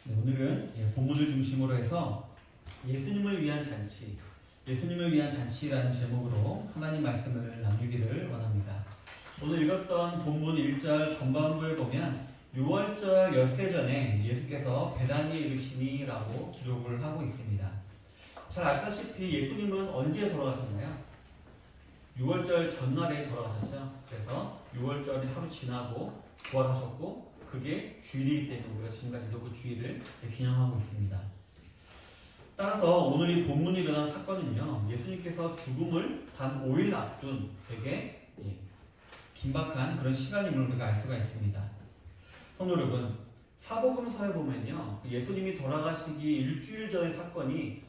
네, 오늘은 본문을 중심으로 해서 예수님을 위한 잔치, 예수님을 위한 잔치라는 제목으로 하나님 말씀을 나누기를 원합니다. 오늘 읽었던 본문 1절 전반부에 보면 6월절 엿새 전에 예수께서 베다니에 이르시니라고 기록을 하고 있습니다. 잘 아시다시피 예수님은 언제 돌아가셨나요? 6월절 전날에 돌아가셨죠. 그래서 6월절이 하루 지나고 부활하셨고 그게 주일이기 때문에 우리가 지금까지도 그 주일을 기념하고 있습니다. 따라서 오늘 이 본문이 일어난 사건은요, 예수님께서 죽음을 단 5일 앞둔 되게 긴박한 그런 시간임을 우리가 알 수가 있습니다. 성도 여러분, 사복음서에 보면요, 예수님이 돌아가시기 일주일 전의 사건이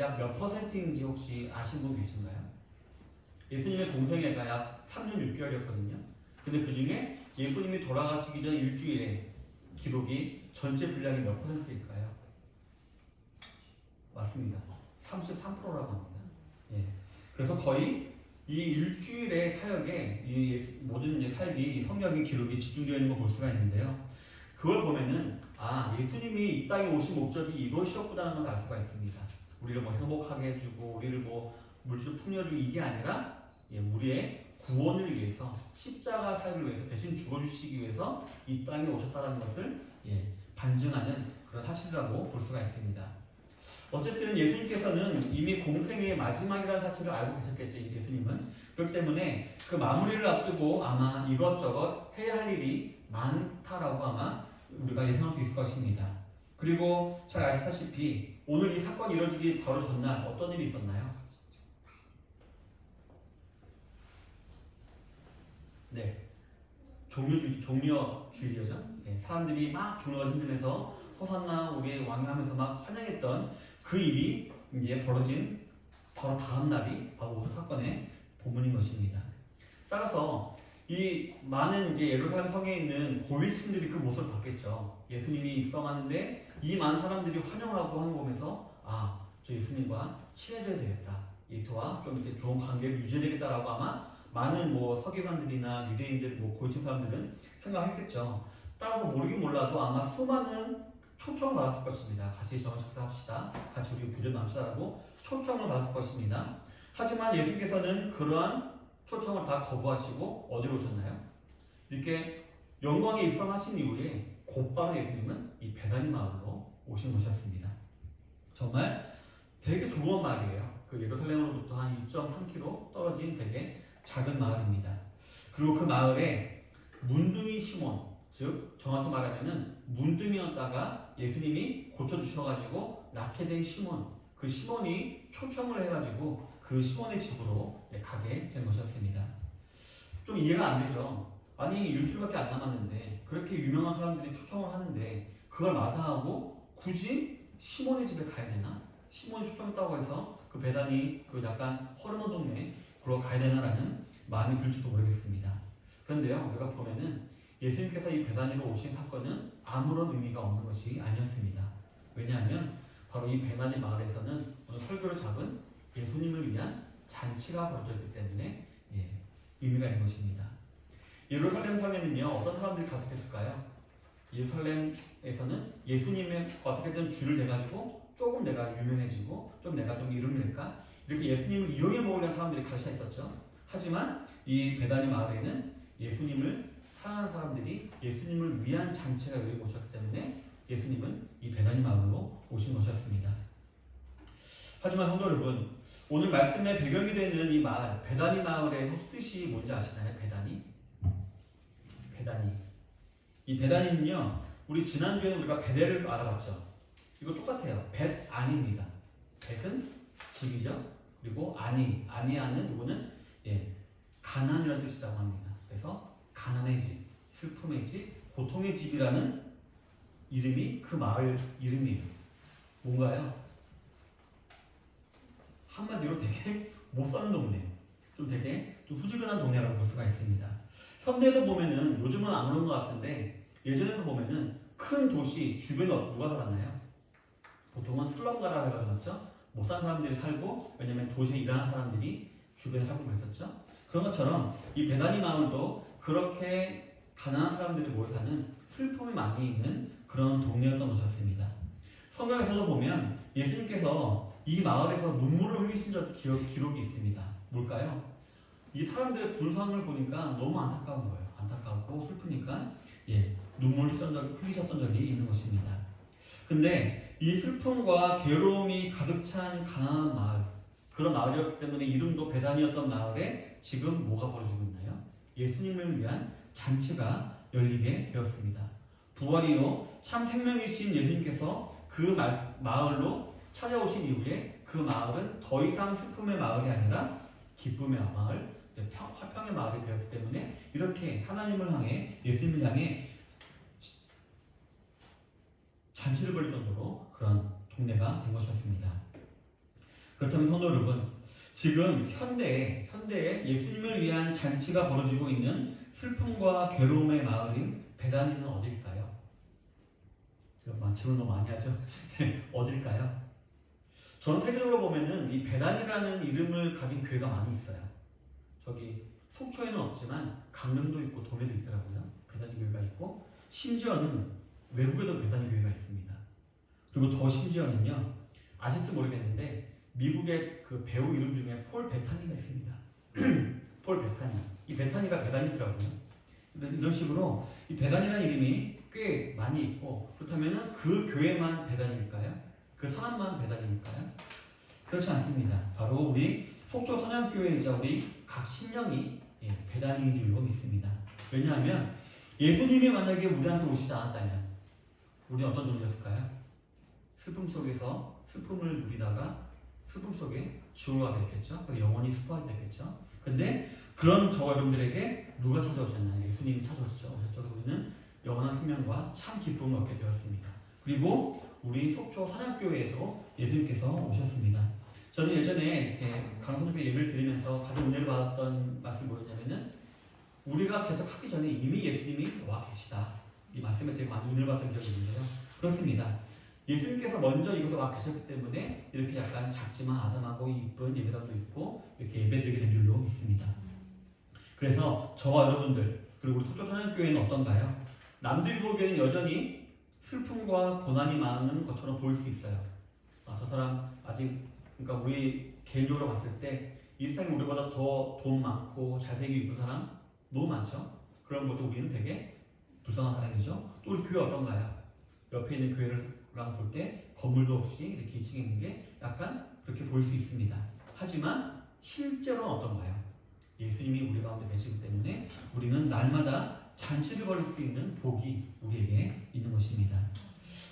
약 몇 퍼센트인지 혹시 아신 분 계신가요? 예수님의 공생애가 약 3년 6개월이었거든요. 근데 그 중에 예수님이 돌아가시기 전 일주일에 기록이 전체 분량이 몇 퍼센트일까요? 맞습니다. 33%라고 합니다. 그래서 거의 이 일주일의 사역에 이 모든 사역이 성경의 기록이 집중되어 있는 걸 볼 수가 있는데요. 그걸 보면은 예수님이 이 땅에 오신 목적이 이것이었구나는 걸 알 수가 있습니다. 우리를 행복하게 해주고 우리를 물질 풍요를 이게 아니라 우리의 구원을 위해서 십자가 사역을 위해서 대신 죽어주시기 위해서 이 땅에 오셨다는 것을 반증하는 그런 사실이라고 볼 수가 있습니다. 어쨌든 예수님께서는 이미 공생의 마지막이라는 사실을 알고 계셨겠죠. 예수님은. 그렇기 때문에 그 마무리를 앞두고 아마 이것저것 해야 할 일이 많다라고 아마 우리가 예상할 수 있을 것입니다. 그리고 잘 아시다시피 오늘 이 사건이 이루어지기 바로 전날 어떤 일이 있었나요? 종려주일이죠. 사람들이 막 종려가 힘들면서 호산나 우리의 왕이 하면서 막 환영했던 그 일이 이제 벌어진 바로 다음 날이 바로 오늘 사건의 본문인 것입니다. 따라서 이 많은 예루살렘 성에 있는 고위층들이 그 모습을 봤겠죠. 예수님이 입성하는데 이 많은 사람들이 환영하고 하는 거 보면서 저 예수님과 친해져야 되겠다. 예수와 좀 이렇게 좋은 관계를 유지해야 되겠다라고 아마 많은 서기관들이나 유대인들, 고위층 사람들은 생각했겠죠. 따라서 모르긴 몰라도 아마 수많은 초청을 받았을 것입니다. 같이 저녁 식사합시다. 같이 우리 교제 나누시다라고 초청을 받았을 것입니다. 하지만 예수께서는 그러한 초청을 다 거부하시고 어디로 오셨나요? 이렇게 영광에 입성하신 이후에 곧바로 예수님은 이 베다니 마을로 오신 것이었습니다. 정말 되게 조그만 마을이에요. 그 예루살렘으로부터 한 2.3km 떨어진 되게 작은 마을입니다. 그리고 그 마을에 문둥이 시몬, 즉 정확히 말하면은 문둥이였다가 예수님이 고쳐주셔가지고 낳게 된 시몬, 그 시몬이 초청을 해가지고 그 시몬의 집으로 가게 된 것이었습니다. 좀 이해가 안 되죠. 아니 일주일밖에 안 남았는데 그렇게 유명한 사람들이 초청을 하는데 그걸 마다하고 굳이 시몬의 집에 가야 되나? 시몬이 초청했다고 해서 그 베다니 그 약간 허름한 동네에 그로 가야 되나라는 마음이 들지도 모르겠습니다. 그런데요, 우리가 보면은 예수님께서 이 베다니로 오신 사건은 아무런 의미가 없는 것이 아니었습니다. 왜냐하면 바로 이 베다니 마을에서는 오늘 설교를 잡은 예수님을 위한 잔치가 벌어졌기 때문에 의미가 있는 것입니다. 예루살렘 성에는요, 어떤 사람들이 가득했을까요? 예루살렘에서는 예수님의 어떻게든 줄을 내가지고 조금 내가 유명해지고 좀 내가 좀 이름을 낼까? 이렇게 예수님을 이용해 먹으려는 사람들이 가득 있었죠. 하지만 이 베다니 마을에는 예수님을 사랑하는 사람들이 예수님을 위한 잔치가 여기 오셨기 때문에 예수님은 이 베다니 마을로 오신 것이었습니다. 하지만 성도 여러분, 오늘 말씀의 배경이 되는 이 마을, 베다니 마을의 뜻이 뭔지 아시나요? 베다니. 이 베다니는요, 우리 지난주에는 우리가 베델을 알아봤죠. 이거 똑같아요. 벳아니입니다. 벳은 집이죠. 그리고 아니아는 이거는 가난이라는 뜻이라고 합니다. 그래서 가난의 집, 슬픔의 집, 고통의 집이라는 이름이 그 마을 이름이에요. 뭔가요? 한마디로 되게 못 사는 동네, 좀 되게 후지근한 동네라고 볼 수가 있습니다. 현대에도 보면은 요즘은 안 그런 것 같은데 예전에도 보면은 큰 도시 주변에 누가 살았나요? 보통은 슬럼가라고 해가지고 못 사는 사람들이 살고, 왜냐면 도시에 일하는 사람들이 주변에 살고 그랬었죠. 그런 것처럼 이 베다니 마을도 그렇게 가난한 사람들이 모여 사는 슬픔이 많이 있는 그런 동네였던 것이었습니다. 성경에서도 보면 예수님께서 이 마을에서 눈물을 흘리신 기록이 있습니다. 뭘까요? 이 사람들의 불상을 보니까 너무 안타까운 거예요. 안타깝고 슬프니까 눈물을 흘리셨던 적이 있는 것입니다. 근데 이 슬픔과 괴로움이 가득 찬 가난한 마을, 그런 마을이었기 때문에 이름도 베단이었던 마을에 지금 뭐가 벌어지고 있나요? 예수님을 위한 잔치가 열리게 되었습니다. 부활이요 참 생명이신 예수님께서 그 마을로 찾아오신 이후에 그 마을은 더 이상 슬픔의 마을이 아니라 기쁨의 마을, 화평의 마을이 되었기 때문에 이렇게 하나님을 향해, 예수님을 향해 잔치를 벌일 정도로 그런 동네가 된 것이었습니다. 그렇다면 성도 여러분, 지금 현대에 예수님을 위한 잔치가 벌어지고 있는 슬픔과 괴로움의 마을인 베다니는 어딜까요? 제가 질문 너무 많이 하죠? 어딜까요? 전 세계적으로 보면은 이 베다니라는 이름을 가진 교회가 많이 있어요. 저기 속초에는 없지만 강릉도 있고 도매도 있더라고요. 베다니 교회가 있고, 심지어는 외국에도 베다니 교회가 있습니다. 그리고 더 심지어는요, 아실지 모르겠는데 미국의 그 배우 이름 중에 폴 베타니가 있습니다. 폴 베타니. 이 베타니가 베다니더라고요. 이런 식으로 이 베다니라는 이름이 꽤 많이 있고, 그렇다면 그 교회만 베다니일까요? 그 사람만 베다니일까요? 그렇지 않습니다. 바로 우리 속초 선양교회이자 우리 각 신령이 베다니인 줄로 믿습니다. 왜냐하면 예수님이 만약에 우리한테 오시지 않았다면 우리는 어떤 존재였을까요? 슬픔 속에서 슬픔을 누리다가 슬픔 속에 지옥으로 가게 됐겠죠. 그래서 영원히 슬퍼하게 됐겠죠. 근데 그런 저와 여러분들에게 누가 찾아오셨나요? 예수님이 찾아오셨죠. 그래서 우리는 영원한 생명과 참 기쁨을 얻게 되었습니다. 그리고 우리 속초 선양교회에도 예수님께서 오셨습니다. 저는 예전에 강성교회 예배를 드리면서 가장 은혜를 받았던 말씀이 뭐였냐면은, 우리가 개척하기 전에 이미 예수님이 와 계시다. 이 말씀에 제가 많이 은혜를 받았던 기억이 있는데요. 그렇습니다. 예수님께서 먼저 이곳에 와 계셨기 때문에 이렇게 약간 작지만 아담하고 이쁜 예배당도 있고 이렇게 예배드리게 된 줄로 믿습니다. 그래서 저와 여러분들, 그리고 우리 속초 선양교회는 어떤가요? 남들이 보기에는 여전히 슬픔과 고난이 많은 것처럼 보일 수 있어요. 저 사람 아직, 그러니까 우리 개인적으로 봤을 때 이 세상에 우리보다 더 돈 많고 잘생기고 이쁜 사람 너무 많죠. 그런 것도 우리는 되게 불쌍한 사람이죠. 또 우리 교회 어떤가요? 옆에 있는 교회랑 볼 때 건물도 없이 이렇게 2층에 있는 게 약간 그렇게 보일 수 있습니다. 하지만 실제로는 어떤가요? 예수님이 우리 가운데 계시기 때문에 우리는 날마다 잔치를 벌일 수 있는 복이 우리에게 있는 것입니다.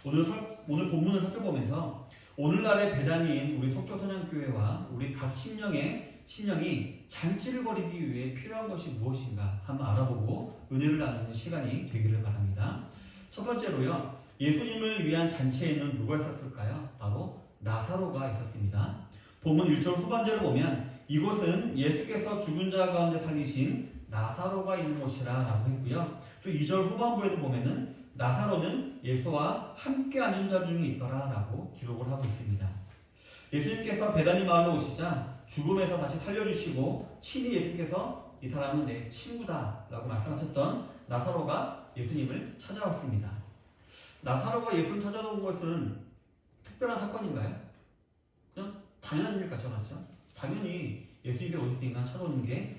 오늘 본문을 살펴보면서 오늘날의 베다니인 우리 속초 선양교회와 우리 각 신령이 잔치를 벌이기 위해 필요한 것이 무엇인가 한번 알아보고 은혜를 나누는 시간이 되기를 바랍니다. 첫 번째로요, 예수님을 위한 잔치에는 누가 있었을까요? 바로 나사로가 있었습니다. 본문 1절 후반절을 보면 이곳은 예수께서 죽은 자 가운데 살리신 나사로가 있는 곳이라 라고 했고요. 또 2절 후반부에도 보면은 나사로는 예수와 함께 앉은 자 중에 있더라 라고 기록을 하고 있습니다. 예수님께서 베다니 마을로 오시자 죽음에서 다시 살려주시고 친히 예수님께서 이 사람은 내 친구다 라고 말씀하셨던 나사로가 예수님을 찾아왔습니다. 나사로가 예수를 찾아온 것은 특별한 사건인가요? 그냥 당연한 일 같죠, 맞죠? 당연히 예수님께 오셨으니까 찾아오는 게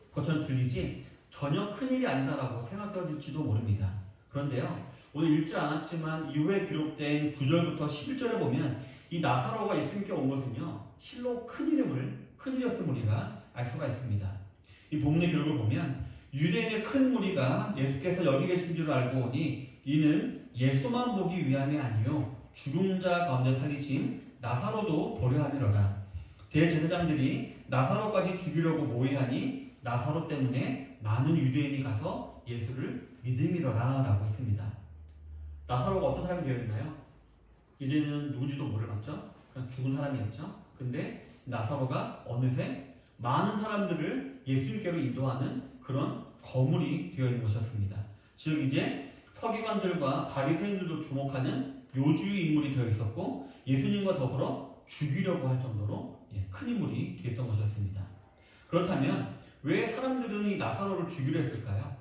그것처럼 들리지 전혀 큰일이 아니다라고 생각될지도 모릅니다. 그런데요, 오늘 읽지 않았지만 이후에 기록된 9절부터 11절에 보면 이 나사로가 예수님께 온 것은요, 실로 큰일이었을 우리가 알 수가 있습니다. 이 본문의 기록을 보면 유대인의 큰 무리가 예수께서 여기 계신 줄 알고 오니 이는 예수만 보기 위함이 아니요 죽은 자 가운데 살리신 나사로도 보려 함이로라. 대제사장들이 나사로까지 죽이려고 모의하니 나사로 때문에 많은 유대인이 가서 예수를 믿음이로라 라고 했습니다. 나사로가 어떤 사람이 되어있나요? 이제는 누군지도 몰랐죠. 그냥 죽은 사람이었죠. 근데 나사로가 어느새 많은 사람들을 예수님께로 인도하는 그런 거물이 되어 있는 것이었습니다. 즉 이제 서기관들과 바리새인들도 주목하는 요주의 인물이 되어 있었고 예수님과 더불어 죽이려고 할 정도로 큰 인물이 되었던 것이었습니다. 그렇다면 왜 사람들은 이 나사로를 죽이려 했을까요?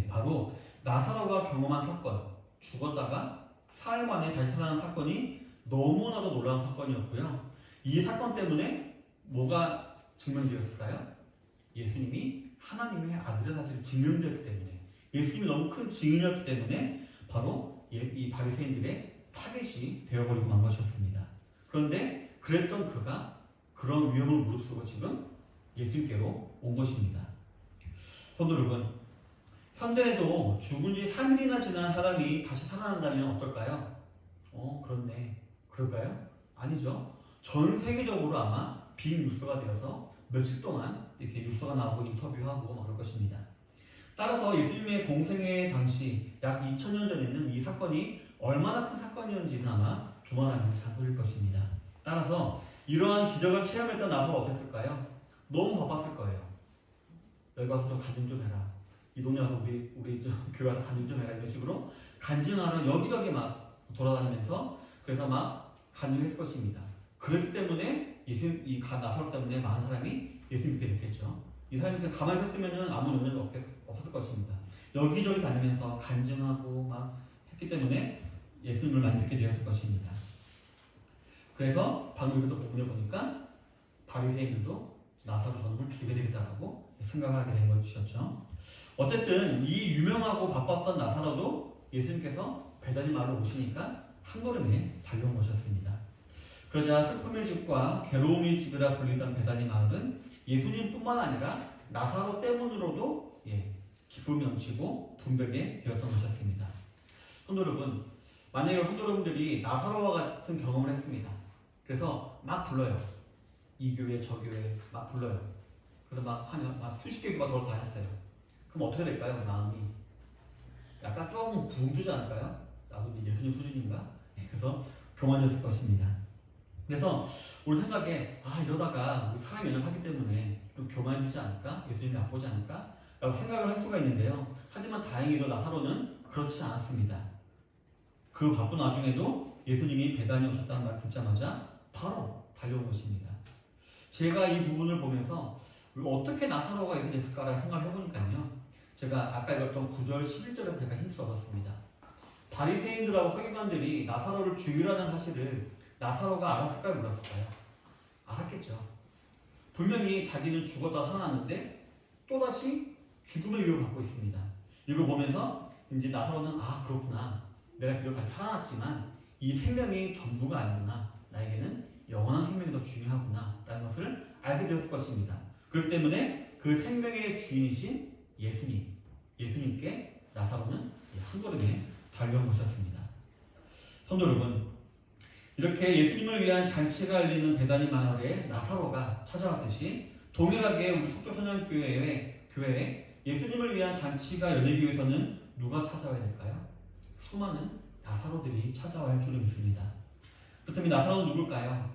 바로 나사로가 경험한 사건, 죽었다가 사흘 만에 다시 살아난 사건이 너무나도 놀라운 사건이었고요. 이 사건 때문에 뭐가 증명되었을까요? 예수님이 하나님의 아들의 사실을 증명되었기 때문에, 예수님이 너무 큰 증인이었기 때문에 바로 이 바리새인들의 타겟이 되어버리고 만 것이었습니다. 그런데 그랬던 그가 그런 위험을 무릅쓰고 지금 예수님께로 온 것입니다. 성도 여러분, 현대에도 죽은 지 3일이나 지난 사람이 다시 살아난다면 어떨까요? 그렇네. 그럴까요? 아니죠. 전 세계적으로 아마 빅뉴스가 되어서 며칠 동안 이렇게 뉴스가 나오고 인터뷰하고 막 그럴 것입니다. 따라서 예수님의 공생애 당시 약 2000년 전에는 이 사건이 얼마나 큰 사건이었는지는 아마 두말하면 잘 보일 것입니다. 따라서 이러한 기적을 체험했던 나서가 어땠을까요? 너무 바빴을 거예요. 여기 가서 좀 간증 좀 해라. 이 동네 와서 우리 교회 와서 간증 좀 해라. 이런 식으로 간증하러 여기저기 막 돌아다니면서 그래서 막 간증했을 것입니다. 그렇기 때문에 이 나사로 때문에 많은 사람이 예수님 믿게 됐겠죠. 이 사람이 그냥 가만히 있었으면 아무 능력이 없었을 것입니다. 여기저기 다니면서 간증하고 막 했기 때문에 예수님을 많이 믿게 되었을 것입니다. 그래서 방금 이것도 부분에 보니까 바리새인들도 나사로 저놈을 죽여야 되겠다라고 생각하게 된 것이었죠. 어쨌든 이 유명하고 바빴던 나사로도 예수님께서 베다니 마을로 오시니까 한 걸음에 달려온 것이었습니다. 그러자 슬픔의 집과 괴로움의 집이라 불리던 베다니 마을은 예수님뿐만 아니라 나사로 때문으로도 기쁨이 넘치고 분배게 되었던 것이었습니다. 성도 여러분, 만약에 성도 여러분들이 나사로와 같은 경험을 했습니다. 그래서 막 불러요. 이 교회 저 교회 막 불러요. 그래서 막 수십 개 교회가 다 했어요. 그럼 어떻게 될까요? 그 마음이 약간 조금 붕 뜨지 않을까요? 나도 예수님 수준인가? 그래서 교만이었을 것입니다. 그래서 우리 생각에 이러다가 우리 사람이 연약하기 때문에 또 교만해지지 않을까? 예수님이 나쁘지 않을까? 라고 생각을 할 수가 있는데요. 하지만 다행히도 나사로는 그렇지 않았습니다. 그 바쁜 와중에도 예수님이 베다니에 오셨다는 말 듣자마자 바로 달려온 것입니다. 제가 이 부분을 보면서 어떻게 나사로가 이렇게 됐을까라는 생각을 해보니까요. 제가 아까 읽었던 9절 11절에서 제가 힌트를 얻었습니다. 바리새인들하고 서기관들이 나사로를 죽이라는 사실을 나사로가 알았을까요? 몰랐을까요? 알았겠죠. 분명히 자기는 죽었다 살아났는데 또다시 죽음의 위협을 받고 있습니다. 이걸 보면서 이제 나사로는 그렇구나. 내가 비록 다시 살아났지만 이 생명이 전부가 아니구나. 나에게는 영원한 생명이 더 중요하구나 라는 것을 알게 되었을 것입니다. 그렇기 때문에 그 생명의 주인이신 예수님께 나사로는 한 걸음에 달려온 것이었습니다. 성도 여러분, 이렇게 예수님을 위한 잔치가 열리는 베다니 마을에 나사로가 찾아왔듯이 동일하게 우리 속초선영교회에 예수님을 위한 잔치가 열리기 위해서는 누가 찾아와야 될까요? 수많은 나사로들이 찾아와야 할 줄을 믿습니다. 그렇다면 나사로는 누굴까요?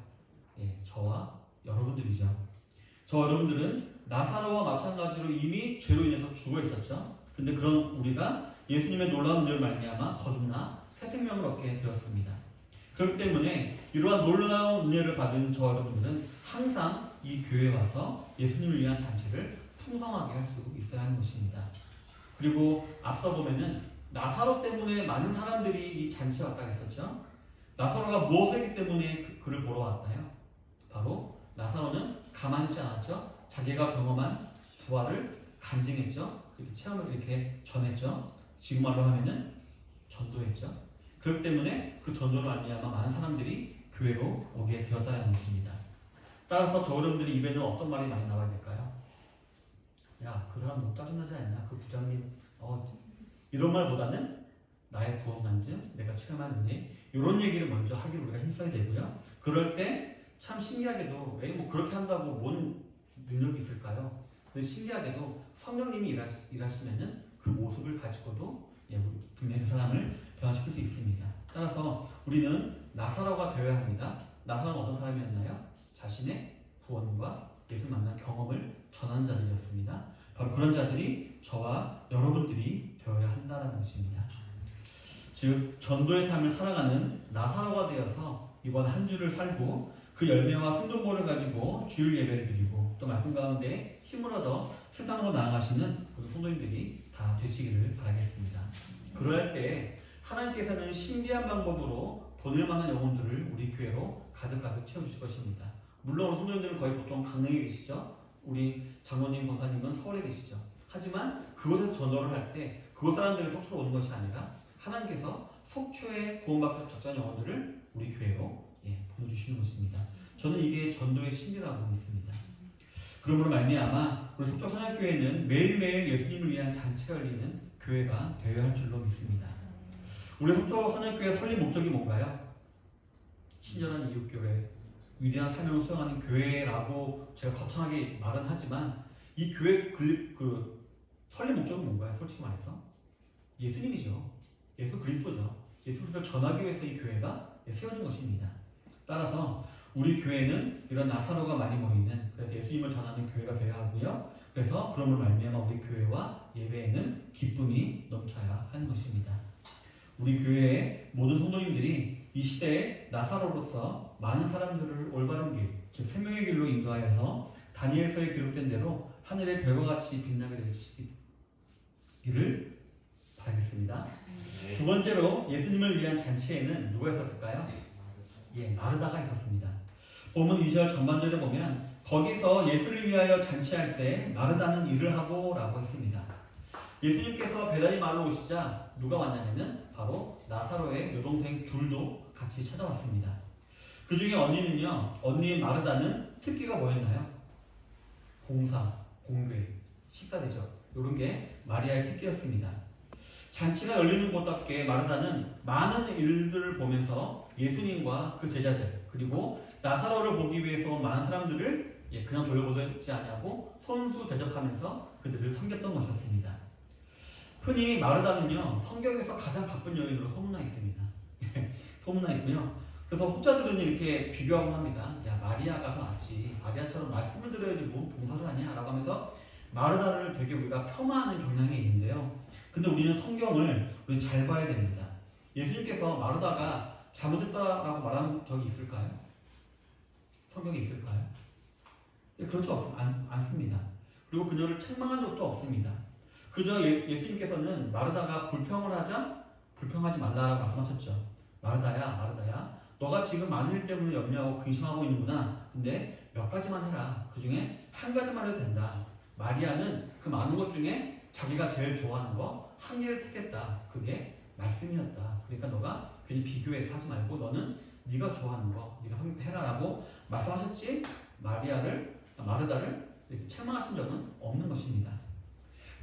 저와 여러분들이죠. 저와 여러분들은 나사로와 마찬가지로 이미 죄로 인해서 죽어 있었죠. 근데 그런 우리가 예수님의 놀라운 은혜를 말미암아 거듭나 새 생명을 얻게 되었습니다. 그렇기 때문에 이러한 놀라운 은혜를 받은 저와 여러분들은 항상 이 교회에 와서 예수님을 위한 잔치를 풍성하게 할 수 있어야 하는 것입니다. 그리고 앞서 보면은 나사로 때문에 많은 사람들이 이 잔치에 왔다고 했었죠. 나사로가 무엇을 했기 때문에 그를 보러 왔나요? 바로 나사로는 가만히 있지 않았죠. 자기가 경험한 부활을 간증했죠. 이렇게 체험을 이렇게 전했죠. 지금 말로 하면은 전도했죠. 그렇기 때문에 그 전도를 말미암아 많은 사람들이 교회로 오게 되었다는 것입니다. 따라서 저 여러분들이 입에는 어떤 말이 많이 나와야 될까요? 야, 그 사람 너무 짜증나지 않냐? 그 부장님 이런 말보다는 나의 구원 간증, 내가 체험한 은혜 이런 얘기를 먼저 하기를 우리가 힘써야 되고요. 그럴 때 참 신기하게도 그렇게 한다고 뭔 능력이 있을까요? 근데 신기하게도 성령님이 일하시면은 그 모습을 가지고도 분명히 그 사람을 변화시킬 수 있습니다. 따라서 우리는 나사로가 되어야 합니다. 나사로는 어떤 사람이었나요? 자신의 구원과 예수 만난 경험을 전한 자들이었습니다. 바로 그런 자들이 저와 여러분들이 되어야 한다는 것입니다. 즉 전도의 삶을 살아가는 나사로가 되어서 이번 한 주를 살고 그 열매와 순종모를 가지고 주일 예배를 드리고 또 말씀 가운데 힘을 얻어 세상으로 나아가시는 우리 성도님들이 다 되시기를 바라겠습니다. 그럴 때 하나님께서는 신비한 방법으로 보낼 만한 영혼들을 우리 교회로 가득가득 채워주실 것입니다. 물론 우리 성도님들은 거의 보통 강릉에 계시죠. 우리 장모님, 권사님은 서울에 계시죠. 하지만 그곳에서 전도를 할 때 그곳 사람들이 속초로 오는 것이 아니라 하나님께서 속초에 구원받고 적절한 영혼들을 우리 교회로 보내주시는 것입니다. 저는 이게 전도의 신비라고 믿습니다. 그러므로 말미암아 우리 속초 선약교회는 매일매일 예수님을 위한 잔치가 열리는 교회가 되어야 할 줄로 믿습니다. 우리 속초 선약교회 설립 목적이 뭔가요? 친절한 이웃교회, 위대한 사명을 수행하는 교회라고 제가 거창하게 말은 하지만 이 교회 설립 목적은 뭔가요? 솔직히 말해서 예수님이죠. 예수 그리스도죠. 예수 그리스도를 전하기 위해서 이 교회가 세워진 것입니다. 따라서 우리 교회는 이런 나사로가 많이 모이는, 그래서 예수님을 전하는 교회가 되어야 하고요. 그래서 그러므로 말미암아 우리 교회와 예배에는 기쁨이 넘쳐야 하는 것입니다. 우리 교회의 모든 성도님들이 이 시대에 나사로로서 많은 사람들을 올바른 길, 즉 생명의 길로 인도하여서 다니엘서에 기록된 대로 하늘의 별과 같이 빛나게 되시기를 바라겠습니다. 두 번째로 예수님을 위한 잔치에는 누가 있었을까요? 마르다가 있었습니다. 본문 2절 전반절에 보면 거기서 예수를 위하여 잔치할 때 마르다는 일을 하고 라고 했습니다. 예수님께서 배달이 마을로 오시자 누가 왔냐면 바로 나사로의 여동생 둘도 같이 찾아왔습니다. 그 중에 언니인 마르다는 특기가 뭐였나요? 봉사, 공궤, 식사대접 이런 게 마리아의 특기였습니다. 잔치가 열리는 곳답게 마르다는 많은 일들을 보면서 예수님과 그 제자들 그리고 나사로를 보기 위해서 온 많은 사람들을 그냥 돌려보지 않냐고 손수 대접하면서 그들을 섬겼던 것이었습니다. 흔히 마르다는요 성경에서 가장 바쁜 여인으로 소문나 있습니다. 소문나 있고요. 그래서 혹자들은 이렇게 비교하곤 합니다. 야 마리아가 더 낫지. 마리아처럼 말씀을 들어야지 뭐 봉사를 하냐 라고 하면서 마르다를 되게 우리가 폄하하는 경향이 있는데요. 근데 우리는 성경을 잘 봐야 됩니다. 예수님께서 마르다가 잘못했다라고 말한 적이 있을까요? 성경에 있을까요? 그렇지 않습니다. 그리고 그녀를 책망한 적도 없습니다. 그저 예수님께서는 마르다가 불평을 하자 불평하지 말라라고 말씀하셨죠. 마르다야 너가 지금 많은 일 때문에 염려하고 근심하고 있는구나. 근데 몇 가지만 해라. 그 중에 한 가지만 해도 된다. 마리아는 그 많은 것 중에 자기가 제일 좋아하는 거 한 개를 택했다. 그게 말씀이었다. 그러니까 너가 괜히 비교해서 하지 말고 너는 네가 좋아하는 거 네가 해라라고 말씀하셨지 마르다를 이렇게 책망하신 적은 없는 것입니다.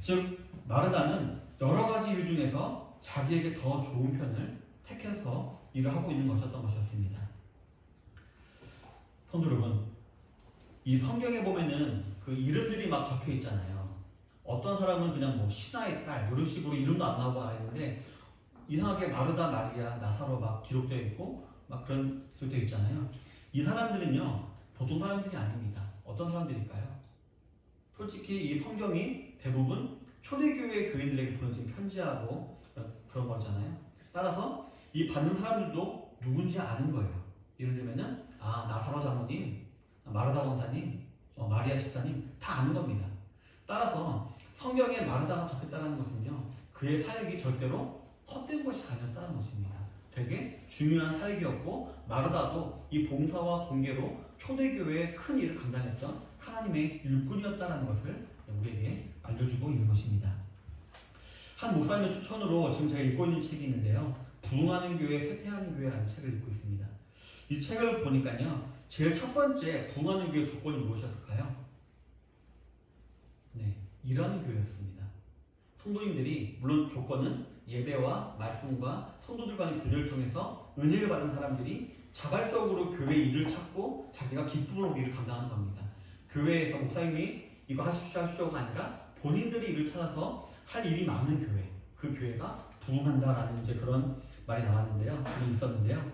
즉 마르다는 여러 가지 일 중에서 자기에게 더 좋은 편을 택해서 일을 하고 있는 것이었습니다. 성도 여러분, 이 성경에 보면은 그 이름들이 막 적혀 있잖아요. 어떤 사람은 그냥 뭐 신하의 딸 이런 식으로 이름도 안 나오고 있는데 이상하게 마르다, 마리아, 나사로 막 기록되어 있고 막 그런 기록되어 있잖아요. 이 사람들은요 보통 사람들이 아닙니다. 어떤 사람들일까요? 솔직히 이 성경이 대부분 초대교회 교인들에게 보내진 편지하고 그런 거잖아요. 따라서 이 받는 사람들도 누군지 아는 거예요. 예를 들면은 나사로 장로님, 마르다 권사님, 마리아 집사님 다 아는 겁니다. 따라서 성경에 마르다가 적혔다는 것은요 그의 사역이 절대로 헛된 것이 아니었다는 것입니다. 되게 중요한 사역이었고 마르다도 이 봉사와 공개로 초대교회의 큰 일을 감당했던 하나님의 일꾼이었다는 것을 우리에게 알려주고 있는 것입니다. 한 목사님의 추천으로 지금 제가 읽고 있는 책이 있는데요. 부흥하는 교회, 쇠퇴하는 교회라는 책을 읽고 있습니다. 이 책을 보니까요. 제일 첫 번째 부흥하는 교회 조건이 무엇이었을까요? 일하는 교회였습니다. 성도님들이 물론 조건은 예배와 말씀과 성도들 간의 교제를 통해서 은혜를 받은 사람들이 자발적으로 교회 일을 찾고 자기가 기쁨으로 일을 감당하는 겁니다. 교회에서 목사님이 이거 하십시오가 아니라 본인들이 일을 찾아서 할 일이 많은 교회, 그 교회가 부흥한다라는 그런 말이 나왔는데요. 있었는데요.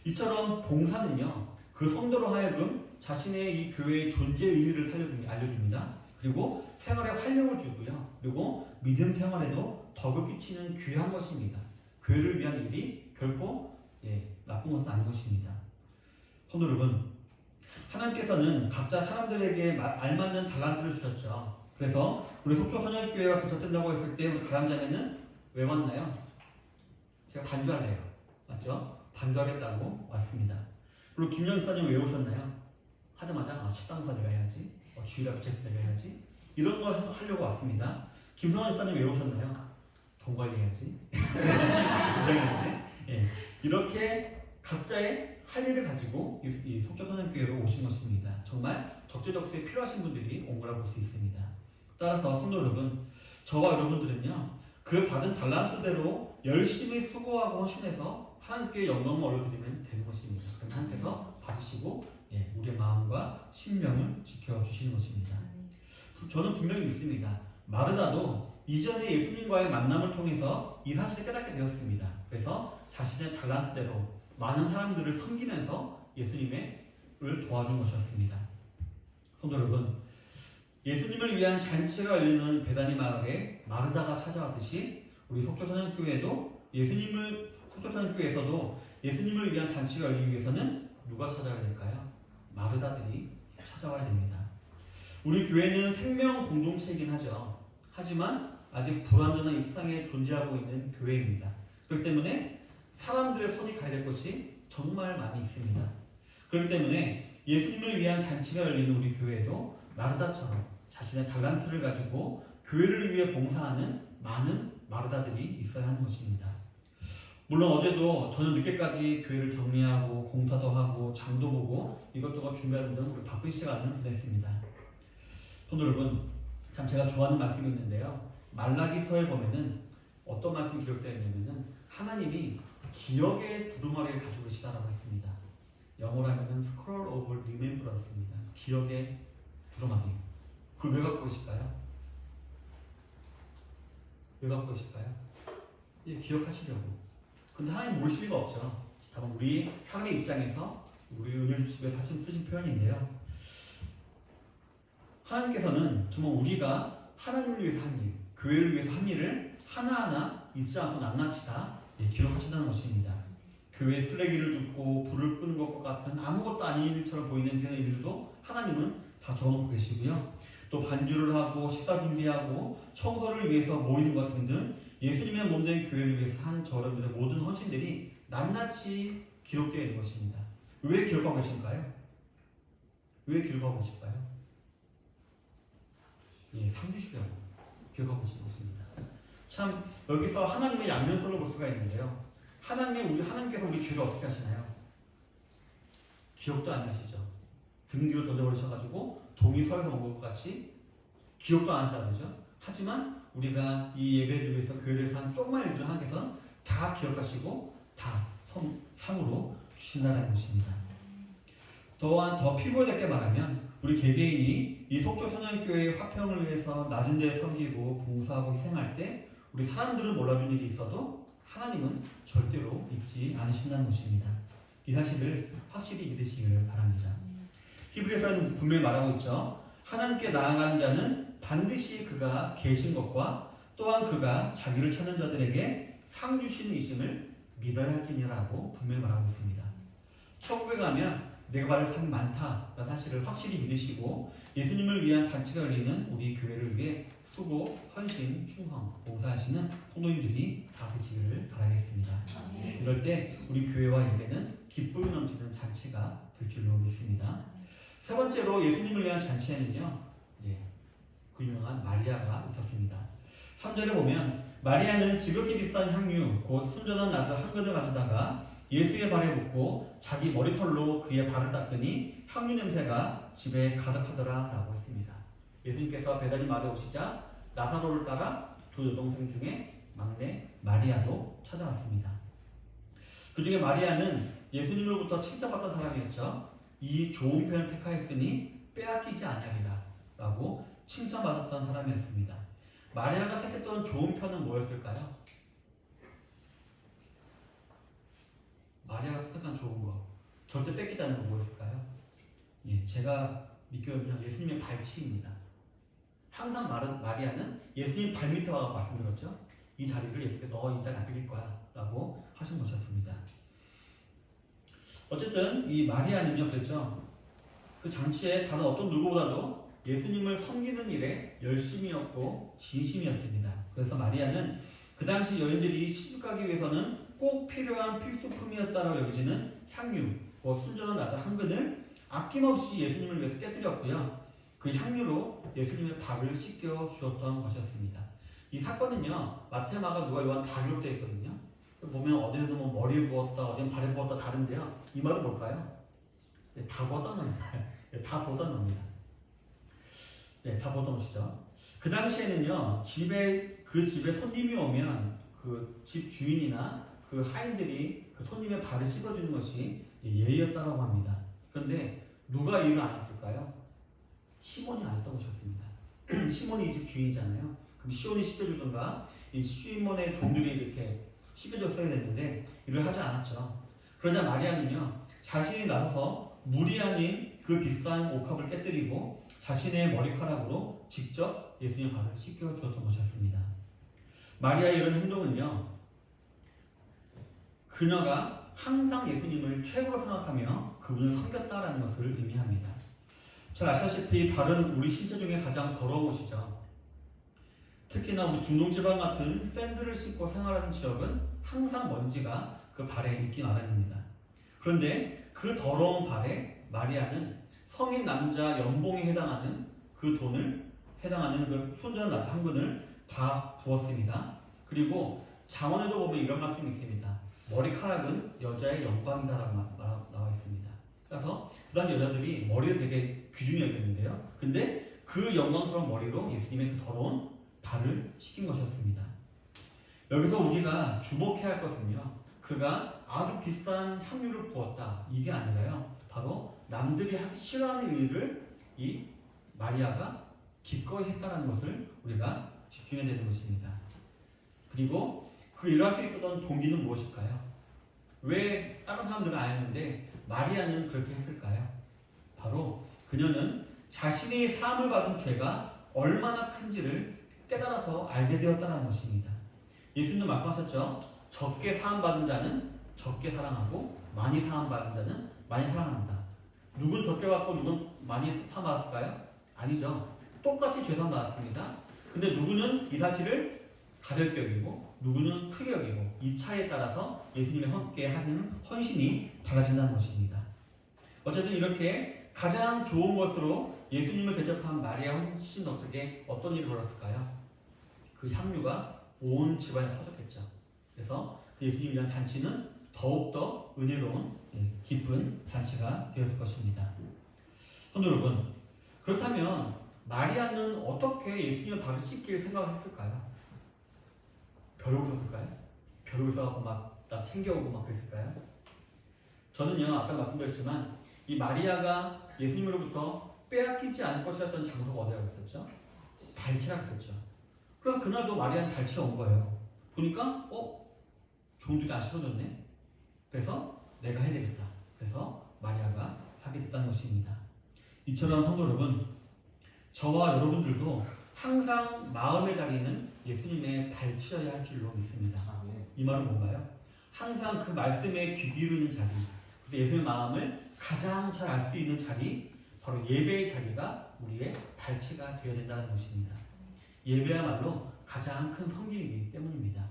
이처럼 봉사는요, 그 성도로 하여금 자신의 이 교회의 존재 의미를 알려줍니다. 그리고 생활에 활력을 주고요. 그리고 믿음 생활에도 덕을 끼치는 귀한 것입니다. 교회를 위한 일이 결코 나쁜 것은 아닌 것입니다. 성도 여러분, 하나님께서는 각자 사람들에게 알맞는 달란트를 주셨죠. 그래서 우리 속초 선현교회가 개척된다고 했을 때 우리 가람자매는 왜 왔나요? 제가 반주할래요. 맞죠? 반주하겠다고 왔습니다. 그리고 김영 사님 왜 오셨나요? 하자마자 식당사 내가 해야지, 주일학 체크 내가 해야지, 이런 걸 하려고 왔습니다. 김성환 사님 왜 오셨나요? 돈 관리해야지. 예, 이렇게 각자의 할 일을 가지고 이 속초선생교회로 오신 것입니다. 정말 적재적소에 필요하신 분들이 온 거라고 볼 수 있습니다. 따라서 성도 여러분, 저와 여러분들은요, 그 받은 달란트대로 열심히 수고하고 헌신해서 하나님께 영광을 올려드리면 되는 것입니다. 그럼 하나님께서 받으시고 우리의 마음과 심령을 지켜주시는 것입니다. 저는 분명히 믿습니다. 마르다도 이전에 예수님과의 만남을 통해서 이 사실을 깨닫게 되었습니다. 그래서 자신의 달란트대로 많은 사람들을 섬기면서 예수님을 도와준 것이었습니다. 성도 여러분, 예수님을 위한 잔치가 열리는 베다니 마을에 마르다가 찾아왔듯이 우리 속초선생교회에서도 예수님을 위한 잔치가 열리기 위해서는 누가 찾아와야 될까요? 마르다들이 찾아와야 됩니다. 우리 교회는 생명 공동체이긴 하죠. 하지만 아직 불완전한 이 세상에 존재하고 있는 교회입니다. 그렇기 때문에 사람들의 손이 가야 될 것이 정말 많이 있습니다. 그렇기 때문에 예수님을 위한 잔치가 열리는 우리 교회에도 마르다처럼 자신의 달란트를 가지고 교회를 위해 봉사하는 많은 마르다들이 있어야 하는 것입니다. 물론 어제도 저는 늦게까지 교회를 정리하고 공사도 하고 장도 보고 이것저것 준비하는 등 우리 바쁜 시간을 보냈습니다. 성도 여러분, 참 제가 좋아하는 말씀이 있는데요. 말라기서에 보면은 어떤 말씀이 기록되어 있냐면은 하나님이 기억의 두루마리를 가지고 계시다라고 했습니다. 영어로 하면은 Scroll of Remembranceb입니다. 기억의 두루마리. 그걸 왜 갖고 계실까요? 왜 갖고 계실까요? 기억하시려고. 근데 하나님 모르실 리가 없죠. 다만 우리 사람의 입장에서 우리 은율집에 사실 쓰신 표현인데요. 하나님께서는 정말 우리가 하나님을 위해서 한 일, 교회를 위해서 한 일을 하나하나 잊지 않고 낱낱이 다 기록하신다는 것입니다. 교회에 쓰레기를 줍고 불을 끄는 것과 같은 아무것도 아닌 일처럼 보이는 그런 일들도 하나님은 다 적어놓고 계시고요. 또 반주를 하고 식사 준비하고 청소를 위해서 모이는 것 같은 등 예수님의 몸된 교회를 위해서 한 저러분의 모든 헌신들이 낱낱이 기록되어 있는 것입니다. 왜 기록하고 계실까요? 왜 기록하고 계실까요? 상 주시려고 기록하고 계신 것입니다. 참 여기서 하나님의 양면성을 볼 수가 있는데요. 하나님께서 우리 죄를 어떻게 하시나요? 기억도 안 하시죠. 등 뒤로 던져버리셔가지고 동이 서에서 온 것 같이 기억도 안 하시다 그러죠. 하지만 우리가 이 예배를 위해서 교회를 위해서 한 조그만 일들을 하나님께서 다 기억하시고 다 상으로 주신다는 것입니다. 또한 더 피부되게 말하면 우리 개개인이 이 속초선생교회의 화평을 위해서 낮은 데에 섬기고 봉사하고 희생할 때 우리 사람들은 몰라준 일이 있어도 하나님은 절대로 잊지 않으신다는 것입니다. 이 사실을 확실히 믿으시길 바랍니다. 히브리서는 분명히 말하고 있죠. 하나님께 나아가는 자는 반드시 그가 계신 것과 또한 그가 자기를 찾는 자들에게 상 주시는 이심을 믿어야 할지니라고 분명히 말하고 있습니다. 천국에 가면 내가 받을 상이 많다라는 사실을 확실히 믿으시고 예수님을 위한 잔치가 열리는 우리 교회를 위해 수고, 헌신, 충성, 봉사하시는 성도님들이 다 되시기를 바라겠습니다. 이럴 때 우리 교회와 예배는 기쁨이 넘치는 잔치가 될 줄로 믿습니다. 세 번째로 예수님을 위한 잔치에는요, 그 유명한 마리아가 있었습니다. 3절에 보면 마리아는 지극히 비싼 향유 곧 순전한 나드 한 그릇을 가져다가 예수의 발에 붓고 자기 머리털로 그의 발을 닦으니 향유 냄새가 집에 가득하더라 라고 했습니다. 예수님께서 베다니 마을에 오시자 나사로를 따라 두 여동생 중에 막내 마리아도 찾아왔습니다. 그 중에 마리아는 예수님으로부터 칭찬받던 사람이었죠. 이 좋은 편을 택하였으니 빼앗기지 아니하리라 라고 칭찬받았던 사람이었습니다. 마리아가 택했던 좋은 편은 뭐였을까요? 마리아가 선택한 좋은 거, 절대 뺏기지 않는 거 뭐였을까요? 제가 믿기로는 예수님의 발치입니다. 항상 마리아는 예수님 발밑에 와서 말씀드렸죠. 이 자리를 예수님께 너 이 자리 안 뺏길 거야 라고 하신 것이었습니다. 어쨌든 이 마리아는요, 그랬죠. 그 장치에 다른 어떤 누구보다도 예수님을 섬기는 일에 열심이었고 진심이었습니다. 그래서 마리아는 그 당시 여인들이 시집 가기 위해서는 꼭 필요한 필수품이었다라고 여겨지는 향유, 순전한 나다 한 근을 아낌없이 예수님을 위해서 깨뜨렸고요. 그 향유로 예수님의 발을 씻겨 주었던 것이었습니다. 이 사건은요, 마태, 마가, 누가, 요한 다 기록되어 있거든요. 보면 어디는 뭐 머리에 부었다, 어디는 발에 부었다 다른데요. 이 말은 뭘까요? 네, 다 부었다는 겁니다. 네, 다 부었다는 겁니다. 네, 다 부었던 것이죠. 그 당시에는요, 그 집에 손님이 오면 그 집 주인이나 그 하인들이 그 손님의 발을 씻어주는 것이 예의였다고 합니다. 그런데 누가 이를 안 했을까요? 시몬이 안 했던 것이었습니다. 시몬이 이 집 주인이잖아요. 그럼 시몬이 씻겨주던가 이 시몬의 종들이 이렇게 씻겨줬어야 됐는데 이를 하지 않았죠. 그러자 마리아는요, 자신이 나서서 물이 아닌 그 비싼 옥합을 깨뜨리고 자신의 머리카락으로 직접 예수님의 발을 씻겨주었던 것이었습니다. 마리아의 이런 행동은요, 그녀가 항상 예수님을 최고로 생각하며 그분을 섬겼다라는 것을 의미합니다. 잘 아시다시피 발은 우리 신체 중에 가장 더러운 곳이죠. 특히나 우리 중동지방 같은 샌들을 신고 생활하는 지역은 항상 먼지가 그 발에 있기 마련입니다. 그런데 그 더러운 발에 마리아는 성인 남자 연봉에 해당하는 그 돈을 해당하는 그 손전한 나다 한 근을 다 부었습니다. 그리고 잠언에도 보면 이런 말씀이 있습니다. 머리카락은 여자의 영광이다라고 나와 있습니다. 그래서 그 당시 여자들이 머리를 되게 귀중히 여겼는데요. 근데 그 영광스러운 머리로 예수님의 그 더러운 발을 씻긴 것이었습니다. 여기서 우리가 주목해야 할 것은요, 그가 아주 비싼 향유를 부었다, 이게 아니라요, 바로 남들이 하기 싫어하는 일을 이 마리아가 기꺼이 했다는 것을 우리가 집중해야 되는 것입니다. 그리고 그 일을 할 수 있었던 동기는 무엇일까요? 왜 다른 사람들은 안 했는데 마리아는 그렇게 했을까요? 바로 그녀는 자신이 사함을 받은 죄가 얼마나 큰지를 깨달아서 알게 되었다는 것입니다. 예수님도 말씀하셨죠. 적게 사함받은 자는 적게 사랑하고 많이 사함받은 자는 많이 사랑한다. 누군 적게 받고 누군 많이 사함받았을까요? 아니죠. 똑같이 죄 사함받았습니다. 근데 누구는 이 사실을 가볍게 여기고 누구는 크게 여기고 이 차이에 따라서 예수님의 함께 하시는 헌신이 달라진다는 것입니다. 어쨌든 이렇게 가장 좋은 것으로 예수님을 대접한 마리아 헌신 덕택에 어떤 일이 벌었을까요? 그 향유가 온 집안에 퍼졌겠죠. 그래서 그 예수님을 위한 잔치는 더욱더 은혜로운 깊은 잔치가 되었을 것입니다. 성도 여러분, 그렇다면 마리아는 어떻게 예수님의 발을 씻길 생각을 했을까요? 벼르고 있었을까요? 벼르고 있어서 막 챙겨오고 막 그랬을까요? 저는요, 아까 말씀드렸지만 이 마리아가 예수님으로부터 빼앗기지 않을 것이었던 장소가 어디라고 했었죠? 발치라고 했었죠. 그래서 그날도 마리아는 발치가 온 거예요. 보니까 종들이 안 씻어줬네. 그래서 내가 해야 되겠다. 그래서 마리아가 하게 됐다는 것입니다. 이처럼 성도 여러분, 저와 여러분들도 항상 마음의 자리는 예수님의 발치여야 할 줄로 믿습니다. 이 말은 뭔가요? 항상 그 말씀에 귀 기울이는 자리, 예수님의 마음을 가장 잘 알 수 있는 자리, 바로 예배의 자리가 우리의 발치가 되어야 된다는 것입니다. 예배야말로 가장 큰 섬김이기 때문입니다.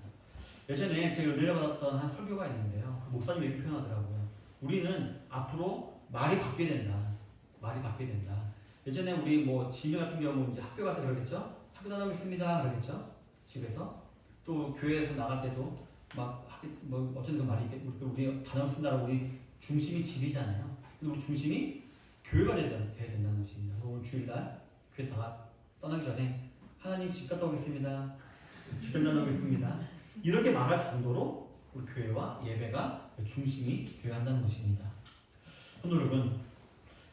예전에 제가 은혜를 받았던 한 설교가 있는데요. 그 목사님이 이렇게 표현하더라고요. 우리는 앞으로 말이 바뀌어야 된다. 말이 바뀌어야 된다. 예전에 우리 지미 같은 경우 이제 학교 가서 그러겠죠? 학교 다녀오겠습니다. 그러겠죠? 집에서. 또 교회에서 나갈 때도 어쨌든 그 말이 우리 다녀오겠습니다라고 우리 중심이 집이잖아요. 근데 우리 중심이 교회가 돼야 된다는 것입니다. 오늘 주일날 교회 떠나기 전에 하나님 집 갔다 오겠습니다. 집에 다녀오겠습니다. 이렇게 말할 정도로 우리 교회와 예배가 중심이 되어야 한다는 것입니다. 오늘 여러분,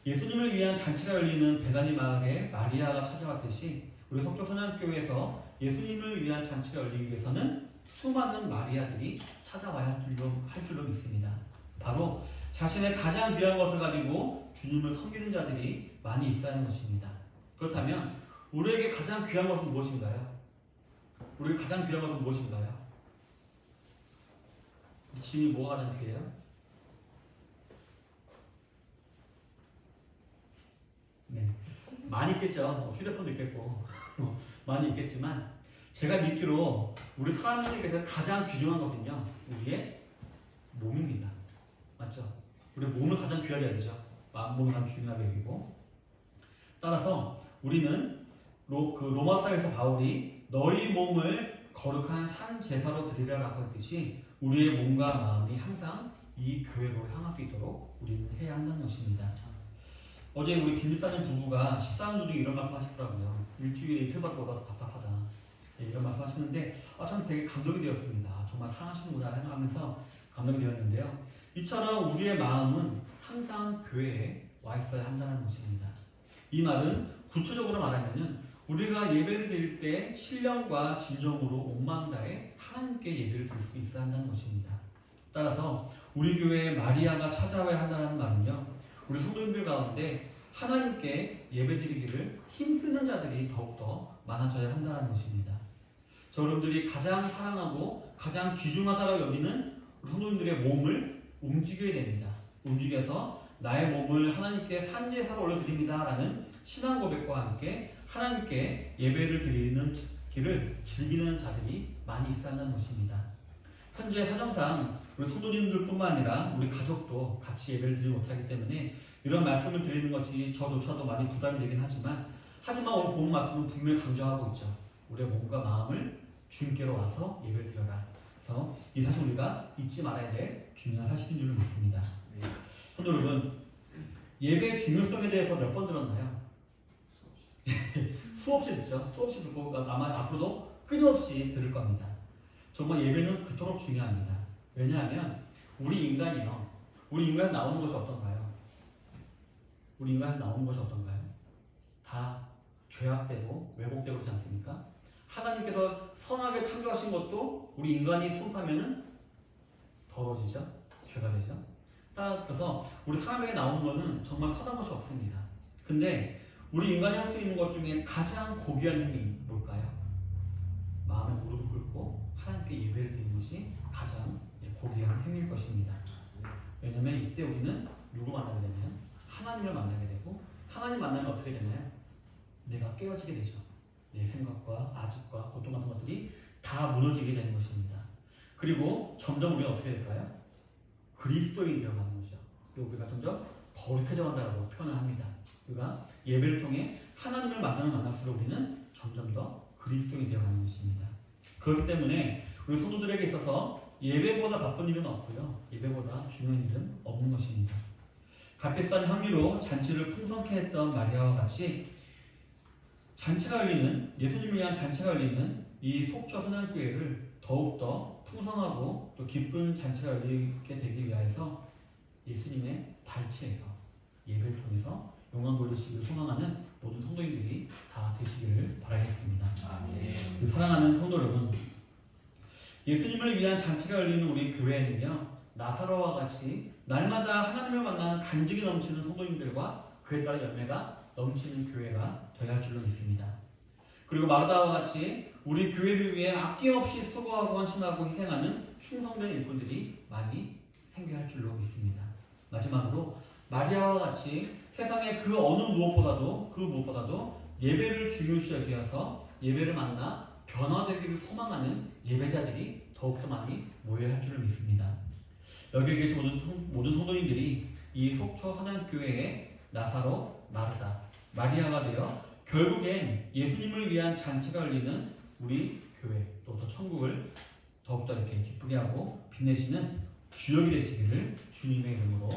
예수님을 위한 잔치가 열리는 베다니 마을에 마리아가 찾아왔듯이 우리 석조선양교회에서 예수님을 위한 잔치가 열리기 위해서는 수많은 마리아들이 찾아와야 할 줄로 믿습니다. 바로 자신의 가장 귀한 것을 가지고 주님을 섬기는 자들이 많이 있어야 하는 것입니다. 그렇다면 우리에게 가장 귀한 것은 무엇인가요? 우리에게 가장 귀한 것은 무엇인가요? 짐이 뭐가 가장 귀해요? 네, 많이 있겠죠. 휴대폰도 있겠고 많이 있겠지만 제가 믿기로 우리 사람들에게서 가장 귀중한 것은요, 우리의 몸입니다. 맞죠? 우리 몸을 가장 귀하게 여기죠. 몸을 가장 중요하게 여기고. 따라서 우리는 로마서에서 바울이 너희 몸을 거룩한 산 제사로 드리라라고 했듯이 우리의 몸과 마음이 항상 이 교회로 향할 수 있도록 우리는 해야 한다는 것입니다. 어제 우리 김일사님 부부가 식사하는 중에 이런 말씀 하시더라고요. 일주일에 이틀밖에 못 와서 답답하다. 이런 말씀 하시는데 참 되게 감동이 되었습니다. 정말 사랑하시는구나 생각하면서 감동이 되었는데요. 이처럼 우리의 마음은 항상 교회에 와 있어야 한다는 것입니다. 이 말은 구체적으로 말하면 우리가 예배를 드릴 때 신령과 진정으로 온 마음 다해 하나님께 예배를 드릴 수 있어야 한다는 것입니다. 따라서 우리 교회에 마리아가 찾아와야 한다는 말은요, 우리 성도님들 가운데 하나님께 예배드리기를 힘쓰는 자들이 더욱더 많아져야 한다는 것입니다. 여러분들이 가장 사랑하고 가장 귀중하다고 여기는 우리 성도님들의 몸을 움직여야 됩니다. 움직여서 나의 몸을 하나님께 산제사로 올려드립니다 라는 신앙 고백과 함께 하나님께 예배를 드리는 길을 즐기는 자들이 많이 있어야 한다는 것입니다. 현재 사정상 우리 성도님들뿐만 아니라 우리 가족도 같이 예배를 드리지 못하기 때문에 이런 말씀을 드리는 것이 저조차도 많이 부담이 되긴 하지만 오늘 본 말씀은 분명히 강조하고 있죠. 우리의 몸과 마음을 주님께로 와서 예배를 드려라. 그래서 이 사실 우리가 잊지 말아야 될 중요한 사실인 줄 믿습니다. 성도 여러분, 예배의 중요성에 대해서 몇 번 들었나요? 수없이 듣죠. 수없이 듣고 아마 앞으로도 끊임없이 들을 겁니다. 정말 예배는 그토록 중요합니다. 왜냐하면 우리 인간이 나오는 것이 어떤가요? 우리 인간이 나오는 것이 어떤가요? 다 죄악되고 왜곡되고 그렇지 않습니까? 하나님께서 선하게 창조하신 것도 우리 인간이 손타면은 더러워지죠? 죄가 되죠? 그래서 우리 사람에게 나오는 것은 정말 선한 것이 없습니다. 근데 우리 인간이 할 수 있는 것 중에 가장 고귀한 힘이 뭘까요? 마음에 무릎을 꿇고 하나님께 예배를 드리는 것이 가장 고귀한 힘일 것입니다. 왜냐하면 이때 우리는 누구 만나게 되냐면 하나님을 만나게 되고, 하나님 만나면 어떻게 되나요? 내가 깨어지게 되죠. 내 생각과 아집과 고통 같은 것들이 다 무너지게 되는 것입니다. 그리고 점점 우리가 어떻게 될까요? 그리스도인이 되어가는 거죠. 우리가 점점 거룩해져 간다고 표현을 합니다. 우리가 예배를 통해 하나님을 만날수록 우리는 점점 더 그리스도인이 되어가는 것입니다. 그렇기 때문에 우리 성도들에게 있어서 예배보다 바쁜 일은 없고요, 예배보다 중요한 일은 없는 것입니다. 갓백산 향유로 잔치를 풍성케 했던 마리아와 같이 잔치가 열리는, 예수님을 위한 잔치가 열리는 이 속초 선양교회를 더욱더 풍성하고 또 기쁜 잔치가 열리게 되기 위해서 예수님의 발치에서 예배를 통해서 영광 돌리시기를 소망하는 모든 성도인들이 다 되시기를 바라겠습니다. 아멘. 사랑하는 성도 여러분, 예수님을 위한 잔치가 열리는 우리 교회에는요, 나사로와 같이 날마다 하나님을 만나는 간증이 넘치는 성도님들과 그에 따른 열매가 넘치는 교회가 되어야 할 줄로 믿습니다. 그리고 마르다와 같이 우리 교회를 위해 아낌없이 수고하고 헌신하고 희생하는 충성된 일꾼들이 많이 생겨야 할 줄로 믿습니다. 마지막으로 마리아와 같이 세상의 그 어느 무엇보다도 예배를 중요시 여기어서 예배를 만나 변화되기를 소망하는 예배자들이 더욱더 많이 모여야 할 줄을 믿습니다. 여기에 계신 모든 성도님들이 이 속초 선양교회의 나사로, 마르다, 마리아가 되어 결국엔 예수님을 위한 잔치가 열리는 우리 교회, 또 천국을 더욱더 이렇게 기쁘게 하고 빛내시는 주역이 되시기를 주님의 이름으로